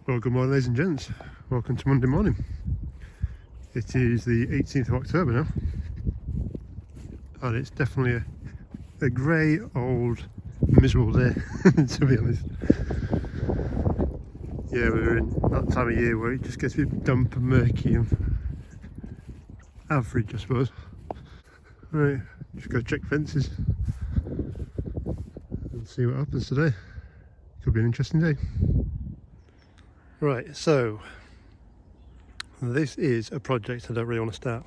Well, good morning, ladies and gents. Welcome to Monday morning. It is the 18th of October now, and it's definitely a grey, old, miserable day, to be honest. Yeah, we're in that time of year where it just gets a bit damp and murky and average, I suppose. Right, just go check fences and see what happens today. Could be an interesting day. Right, so this is a project I don't really want to start.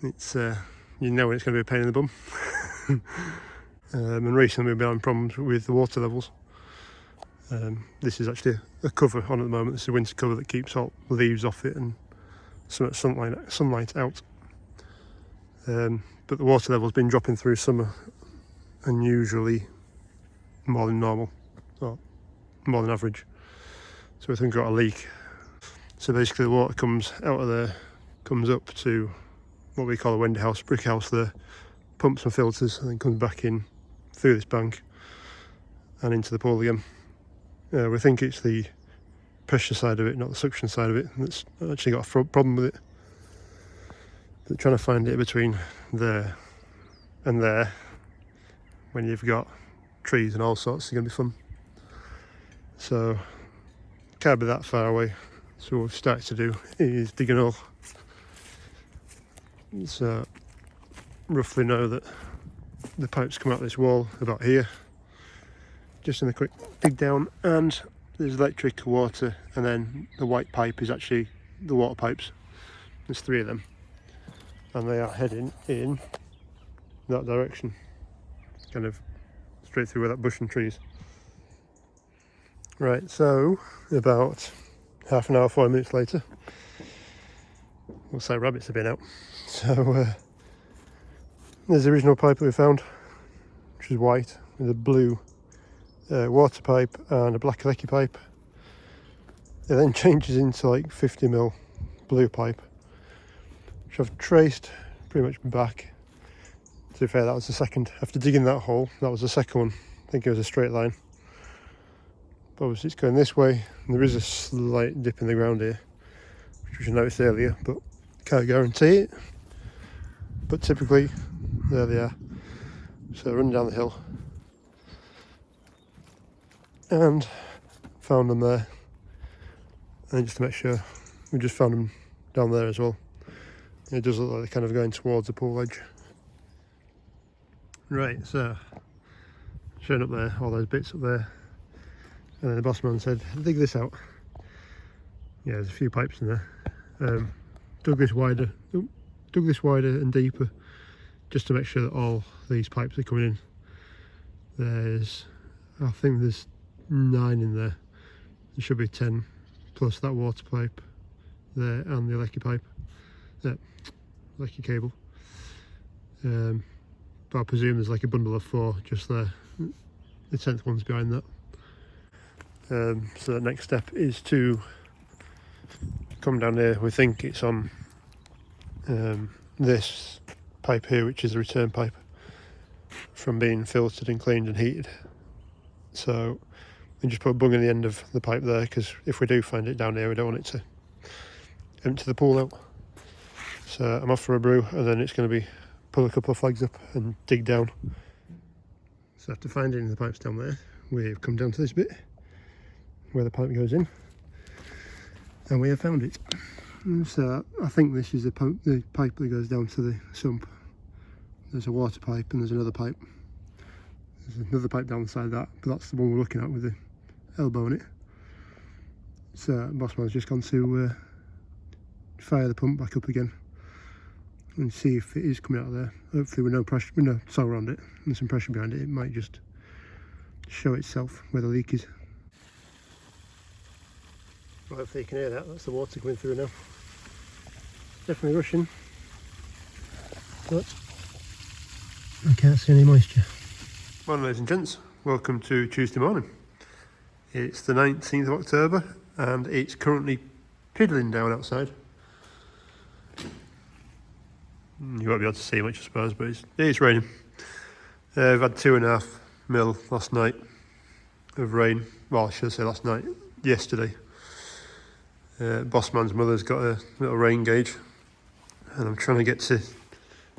It's you know when it's going to be a pain in the bum. And recently we've been having problems with the water levels. This is actually a cover on at the moment. This is a winter cover that keeps all the leaves off it and some sunlight out. But the water level's been dropping through summer, unusually more than normal, or more than average. So I think we've got a leak. So basically the water comes out of there, comes up to what we call a Wendy house, brick house there, pumps and filters, and then comes back in through this bank and into the pool again. We think it's the pressure side of it, not the suction side of it, that's actually got a problem with it. But trying to find it between there and there, when you've got trees and all sorts, is going to be fun. So can't be that far away. So what we've started to do is dig an hole. So roughly know that the pipes come out this wall about here. Just in a quick dig down, and there's electric, water, and then the white pipe is actually the water pipes. There's 3 of them, and they are heading in that direction, kind of straight through where that bush and trees. Right, so about half an hour, 40 minutes later, looks like rabbits have been out. So there's the original pipe that we found, which is white with a blue water pipe and a black lecky pipe. It then changes into like 50mm blue pipe, which I've traced pretty much back. To be fair, that was the second. After digging that hole, that was the second one. I think it was a straight line. But obviously it's going this way, and there is a slight dip in the ground here, which I noticed earlier, but can't guarantee it. But typically, there they are. So running down the hill, and found them there. And just to make sure, we just found them down there as well. It does look like they're kind of going towards the pool edge. Right, so showing up there, all those bits up there, and then the boss man said, dig this out. Yeah, there's a few pipes in there. Dug this wider and deeper, just to make sure that all these pipes are coming in. I think there's 9 in there. There should be 10, plus that water pipe there and the lecky pipe, lecky cable. But I presume there's like a bundle of 4 just there. The 10th one's behind that. So the next step is to come down here. We think it's on this pipe here, which is the return pipe from being filtered and cleaned and heated. So we just put a bung in the end of the pipe there, because if we do find it down here, we don't want it to empty the pool out. So I'm off for a brew, and then it's going to be pull a couple of flags up and dig down. So after finding the pipes down there, we've come down to this bit where the pipe goes in, and we have found it. So I think this is the pipe that goes down to the sump. There's a water pipe and there's another pipe. There's another pipe down the side of that, but that's the one we're looking at with the elbow in it. So Bossman's just gone to fire the pump back up again and see if it is coming out of there. Hopefully with no pressure, with no soil around it and some pressure behind it, it might just show itself where the leak is. Well, hopefully you can hear that. That's the water coming through now. Definitely rushing, but I can't see any moisture. Morning, ladies and gents. Welcome to Tuesday morning. It's the 19th of October and it's currently piddling down outside. You won't be able to see much, I suppose, but it's raining. We've had 2.5 mil last night, of rain. Well, I should say last night, yesterday. Bossman's mother's got a little rain gauge, and I'm trying to get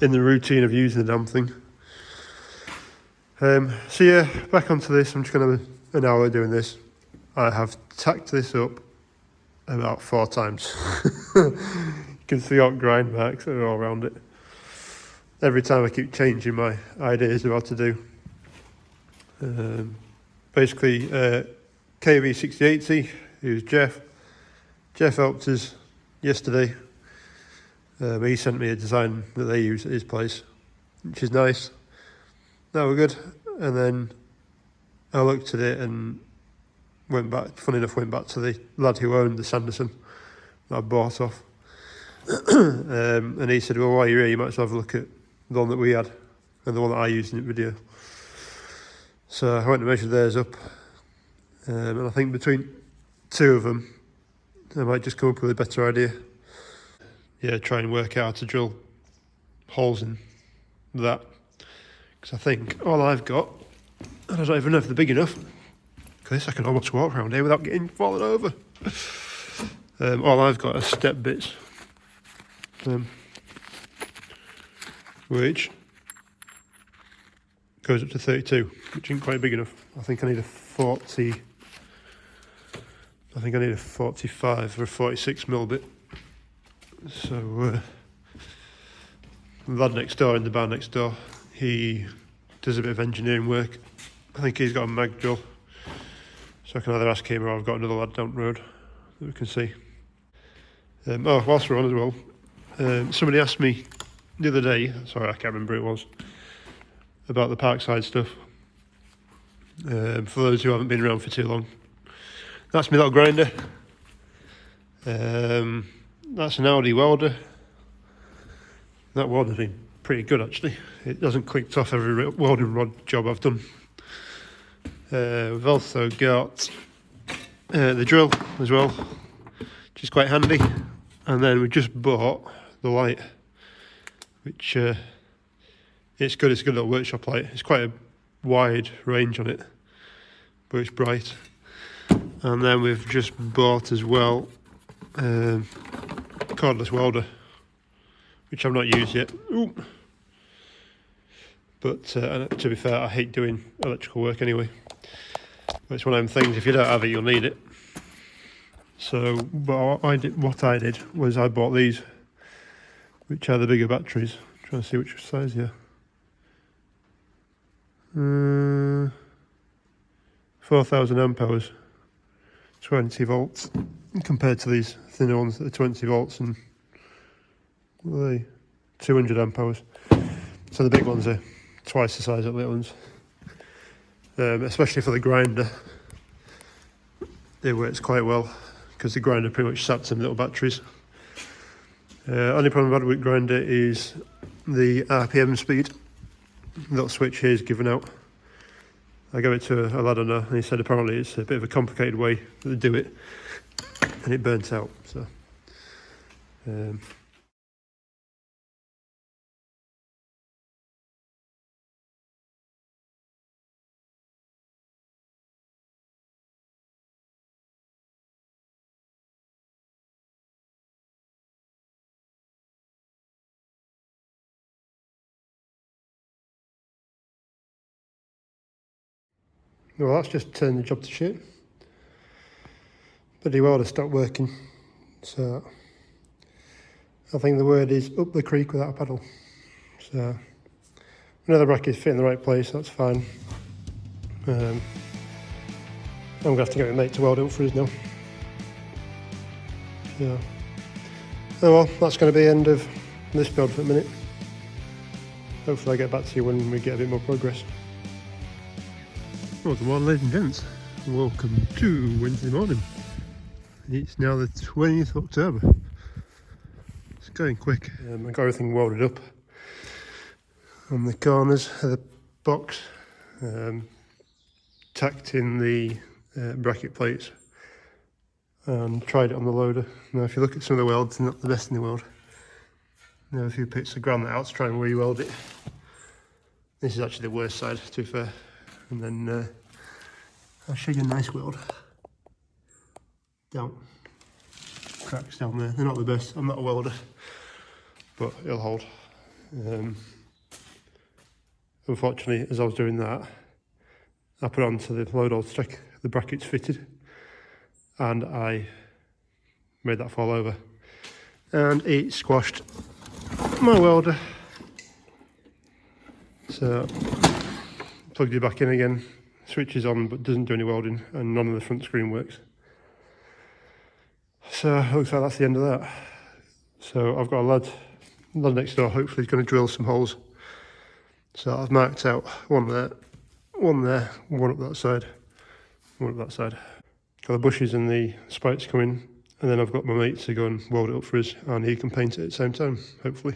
in the routine of using the damn thing. So yeah, back onto this. I'm just going to have an hour doing this. I have tacked this up about 4 times. You can see hot grind marks that are all around it. Every time I keep changing my ideas of what to do. Basically, KV6080, who's Jeff. Jeff helped us yesterday. He sent me a design that they use at his place, which is nice. That were good. And then I looked at it and went back to the lad who owned the Sanderson that I bought off. And he said, well, while you're here, you might as well have a look at the one that we had and the one that I used in the video. So I went to measure theirs up. And I think between 2 of them, I might just come up with a better idea. Yeah, try and work out how to drill holes in that. Because I think all I've got, and I don't even know if they're big enough, because I can almost walk around here without getting fallen over. All I've got are step bits, which goes up to 32, which isn't quite big enough. I think I need a 40. I think I need a 45 or a 46 mil bit. So the lad next door, in the bar next door, he does a bit of engineering work. I think he's got a mag drill, so I can either ask him or I've got another lad down the road that we can see. Whilst we're on as well, somebody asked me the other day, sorry I can't remember who it was, about the Parkside stuff. For those who haven't been around for too long, that's my little grinder. That's an Audi welder. That welder's been pretty good actually. It hasn't clicked off every welding rod job I've done. We've also got the drill as well, which is quite handy. And then we just bought the light, which it's good. It's a good little workshop light. It's quite a wide range on it, but it's bright. And then we've just bought as well cordless welder, which I've not used yet. Ooh. But to be fair, I hate doing electrical work anyway. But it's one of them things, if you don't have it, you'll need it. So what I did was I bought these, which are the bigger batteries. I'm trying to see which size here. 4,000 amp hours, 20 volts, compared to these thinner ones that are 20 volts and what are they? 200 amp hours. So the big ones are twice the size of the little ones. Especially for the grinder, it works quite well because the grinder pretty much sat in little batteries. Only problem I've had with grinder is the RPM speed. The little switch here is given out. I gave it to a lad I know, and he said apparently it's a bit of a complicated way to do it, and it burnt out. So, well, that's just turned the job to shit. But the welder stopped working, so I think the word is up the creek without a paddle. So another bracket's fit in the right place, that's fine. I'm going to have to get my mate to weld it up for us now. Yeah. Oh well, that's going to be the end of this build for a minute. Hopefully I'll get back to you when we get a bit more progress. Well, good morning ladies and gents. Welcome to Wednesday morning. It's now the 20th of October. It's going quick. I got everything welded up on the corners of the box. Tacked in the bracket plates and tried it on the loader. Now if you look at some of the welds, they're not the best in the world. I have a few bits of ground that out to try and re-weld it. This is actually the worst side, to be fair. And then I'll show you a nice weld. Down. Cracks down there. They're not the best. I'm not a welder, but it'll hold. Unfortunately, as I was doing that, I put onto the load hole to check the brackets fitted, and I made that fall over, and it squashed my welder. So plugged it back in again, switch is on but doesn't do any welding, and none of the front screen works. So it looks like that's the end of that. So I've got a lad next door, hopefully he's going to drill some holes. So I've marked out one there, one up that side, one up that side. Got the bushes and the spikes coming, and then I've got my mate to go and weld it up for us, and he can paint it at the same time, hopefully.